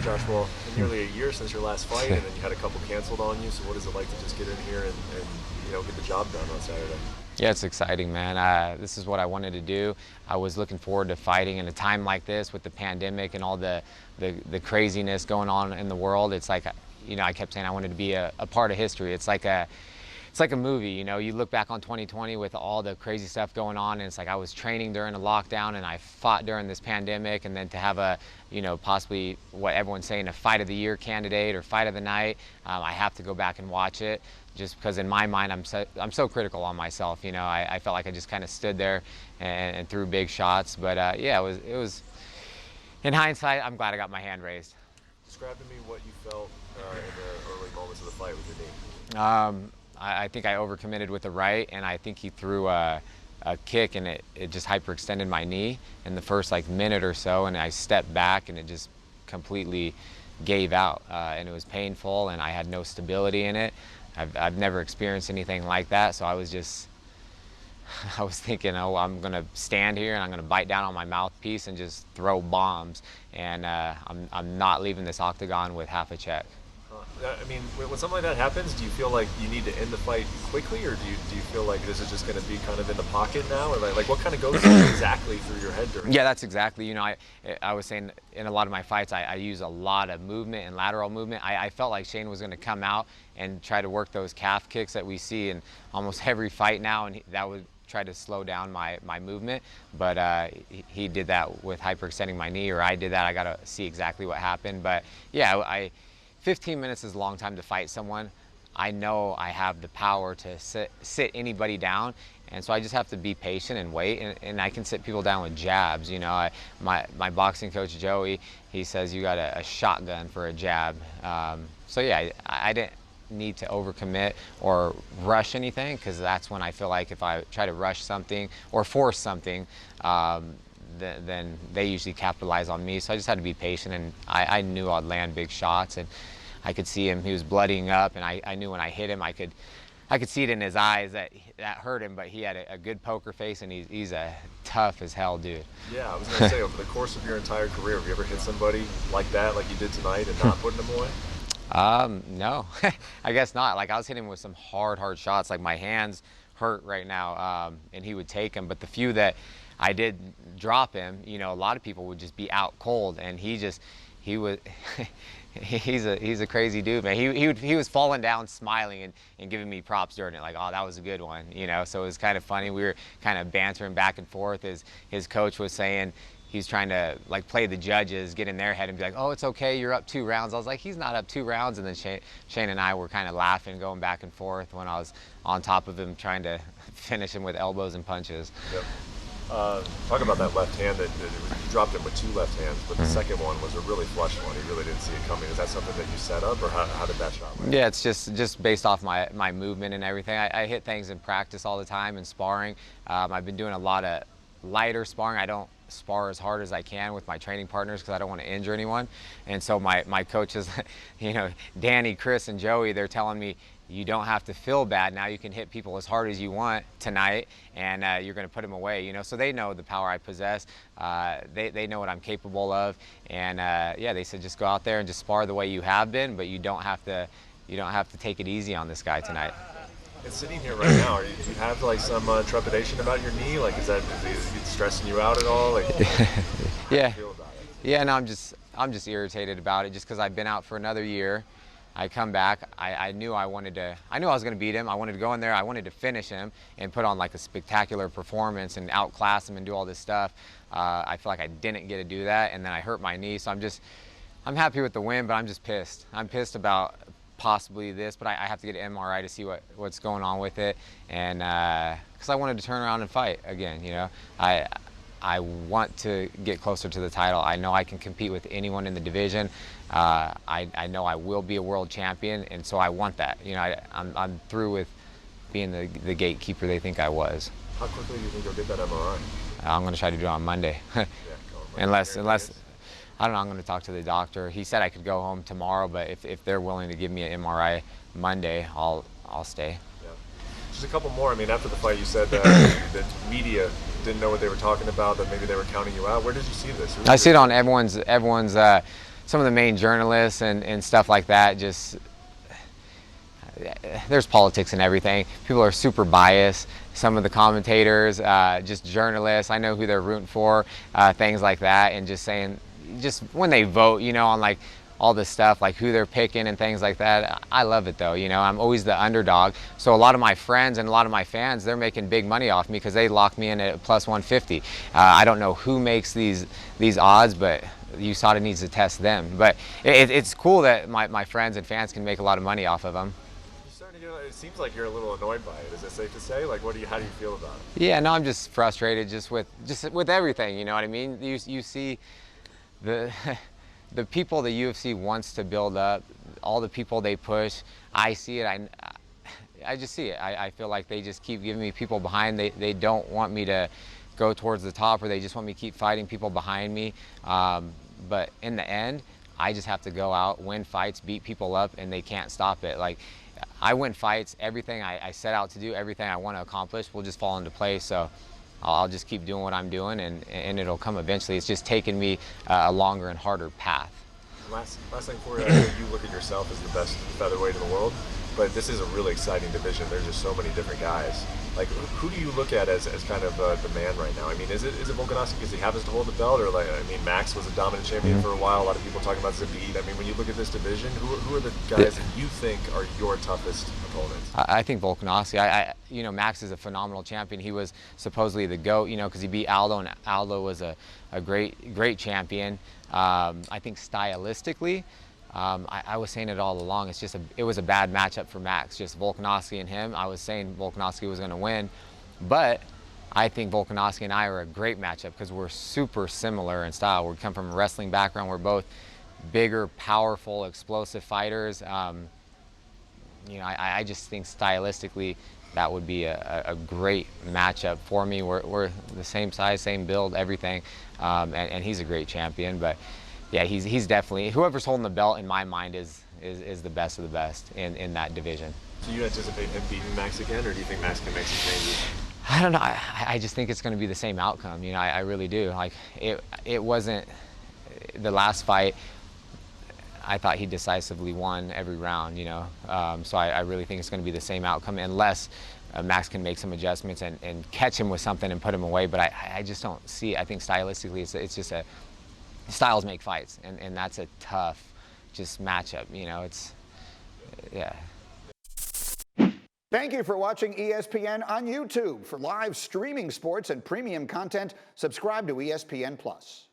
Josh, well, nearly a year since your last fight, and then you had a couple canceled on you. So what is it like to just get in here and get the job done on Saturday? Yeah, it's exciting, man. This is what I wanted to do. I was looking forward to fighting in a time like this with the pandemic and all the craziness going on in the world. It's like, I kept saying I wanted to be a part of history. It's like a movie, you look back on 2020 with all the crazy stuff going on, and it's like I was training during a lockdown and I fought during this pandemic, and then to have a, possibly what everyone's saying, a fight of the year candidate or fight of the night, I have to go back and watch it just because in my mind I'm so critical on myself. I felt like I just kind of stood there and threw big shots, but yeah, it was, in hindsight, I'm glad I got my hand raised. Describe to me what you felt in the early moments of the fight with your knee. I think I overcommitted with the right, and I think he threw a kick, and it just hyperextended my knee in the first minute or so, and I stepped back, and it just completely gave out, and it was painful, and I had no stability in it. I've never experienced anything like that, so I was thinking, oh, I'm gonna stand here and I'm gonna bite down on my mouthpiece and just throw bombs, and I'm not leaving this octagon with half a check. I mean, when something like that happens, do you feel like you need to end the fight quickly, or do you feel like this is just going to be kind of in the pocket now, or like what kind of goes exactly through your head during? Yeah, that's exactly. I was saying in a lot of my fights, I use a lot of movement and lateral movement. I felt like Shane was going to come out and try to work those calf kicks that we see in almost every fight now, and that would try to slow down my movement, but he did that with hyperextending my knee, or I did that. I got to see exactly what happened, but yeah, 15 minutes is a long time to fight someone. I know I have the power to sit anybody down, and so I just have to be patient and wait, and I can sit people down with jabs. My boxing coach, Joey, he says you got a shotgun for a jab. So yeah, I didn't need to overcommit or rush anything, because that's when I feel like if I try to rush something or force something, then they usually capitalize on me. So I just had to be patient, and I knew I'd land big shots, and I could see him. He was blooding up, and I knew when I hit him, I could see it in his eyes that hurt him. But he had a good poker face, and he's a tough as hell dude. Yeah, I was gonna say, over the course of your entire career, have you ever hit somebody like that, like you did tonight, and not putting them away? No, I guess not. Like, I was hitting him with some hard shots. Like, my hands hurt right now, and he would take them. But the few that I did drop him, a lot of people would just be out cold, and he was. He's a crazy dude, man. He was falling down smiling and giving me props during it, like, oh, that was a good one, so it was kind of funny. We were kind of bantering back and forth as his coach was saying he's trying to play the judges, get in their head and be like, oh, it's okay, you're up 2 rounds. I was like, he's not up 2 rounds. And then Shane and I were kind of laughing, going back and forth when I was on top of him trying to finish him with elbows and punches. Yep. Talk about that left hand that you dropped him with 2 left hands, but the second one was a really flush one. He really didn't see it coming. Is that something that you set up, or how did that shot work? Yeah, it's just based off my movement and everything. I hit things in practice all the time and sparring. I've been doing a lot of lighter sparring. I don't spar as hard as I can with my training partners because I don't want to injure anyone. And so my coaches, Danny, Chris, and Joey, they're telling me, you don't have to feel bad now. You can hit people as hard as you want tonight, and you're going to put them away. So they know the power I possess. They know what I'm capable of, and yeah, they said just go out there and just spar the way you have been, but you don't have to take it easy on this guy tonight. And sitting here right now, do you have some trepidation about your knee? Is it stressing you out at all? Yeah. Feel about it? Yeah, no, I'm just irritated about it, just because I've been out for another year. I come back, I knew I was going to beat him. I wanted to go in there, I wanted to finish him and put on a spectacular performance and outclass him and do all this stuff. I feel like I didn't get to do that, and then I hurt my knee, so I'm happy with the win, but I'm just pissed. I'm pissed about possibly this, but I have to get an MRI to see what's going on with it, and because I wanted to turn around and fight again. I want to get closer to the title. I know I can compete with anyone in the division. I know I will be a world champion, and so I want that. I'm through with being the gatekeeper they think I was. How quickly do you think you'll get that MRI? I'm going to try to do it on Monday. Yeah, unless I don't know. I'm going to talk to the doctor. He said I could go home tomorrow, but if they're willing to give me an MRI Monday, I'll stay. Yeah. Just a couple more. I mean, after the fight, you said that media didn't know what they were talking about, that maybe they were counting you out. Where did you see this? I see it on everyone's some of the main journalists and stuff like that, just there's politics and everything. People are super biased. Some of the commentators, just journalists, I know who they're rooting for, things like that, and just saying, just when they vote, you know, on like all this stuff, like who they're picking and things like that. I love it though, you know, I'm always the underdog. So a lot of my friends and a lot of my fans, they're making big money off me because they lock me in at plus 150. I don't know who makes these odds, but USADA needs to test them. But it's cool that my friends and fans can make a lot of money off of them. It seems like you're a little annoyed by it. Is it safe to say? Like, how do you feel about it? Yeah, no, I'm just frustrated just with everything. You know what I mean? You see the the people the UFC wants to build up, all the people they push. I see it. I just see it. I feel like they just keep giving me people behind. They don't want me to go towards the top, or they just want me to keep fighting people behind me. But in the end, I just have to go out, win fights, beat people up, and they can't stop it. Like, I win fights, everything I set out to do, everything I want to accomplish will just fall into place. So I'll just keep doing what I'm doing, and it'll come eventually. It's just taken me a longer and harder path. Last thing for you, I know you look at yourself as the best featherweight in the world, but this is a really exciting division. There's just so many different guys. Like, who do you look at as kind of the man right now? I mean, is it Volkanovski because he happens to hold the belt, or like, I mean, Max was a dominant champion for a while. A lot of people talking about Zabit. I mean, when you look at this division, who are the guys that you think are your toughest opponents? I think Volkanovski. You know, Max is a phenomenal champion. He was supposedly the GOAT, you know, because he beat Aldo, and Aldo was a great champion. I think stylistically, I was saying it all along. It was a bad matchup for Max. Just Volkanovski and him. I was saying Volkanovski was going to win, but I think Volkanovski and I are a great matchup because we're super similar in style. We come from a wrestling background. We're both bigger, powerful, explosive fighters. You know, I just think stylistically that would be a great matchup for me. We're the same size, same build, everything, and he's a great champion. But yeah, he's definitely, whoever's holding the belt in my mind is the best of the best in that division. Do you anticipate him beating Max again, or do you think Max can make some changes? I don't know. I just think it's going to be the same outcome. You know, I really do. Like, it wasn't the last fight. I thought he decisively won every round, you know. So I really think it's going to be the same outcome unless Max can make some adjustments and catch him with something and put him away. But I just don't see it. I think stylistically it's just styles make fights, and that's a tough just matchup, you know. Yeah. Thank you for watching ESPN on YouTube. For live streaming sports and premium content, subscribe to ESPN+.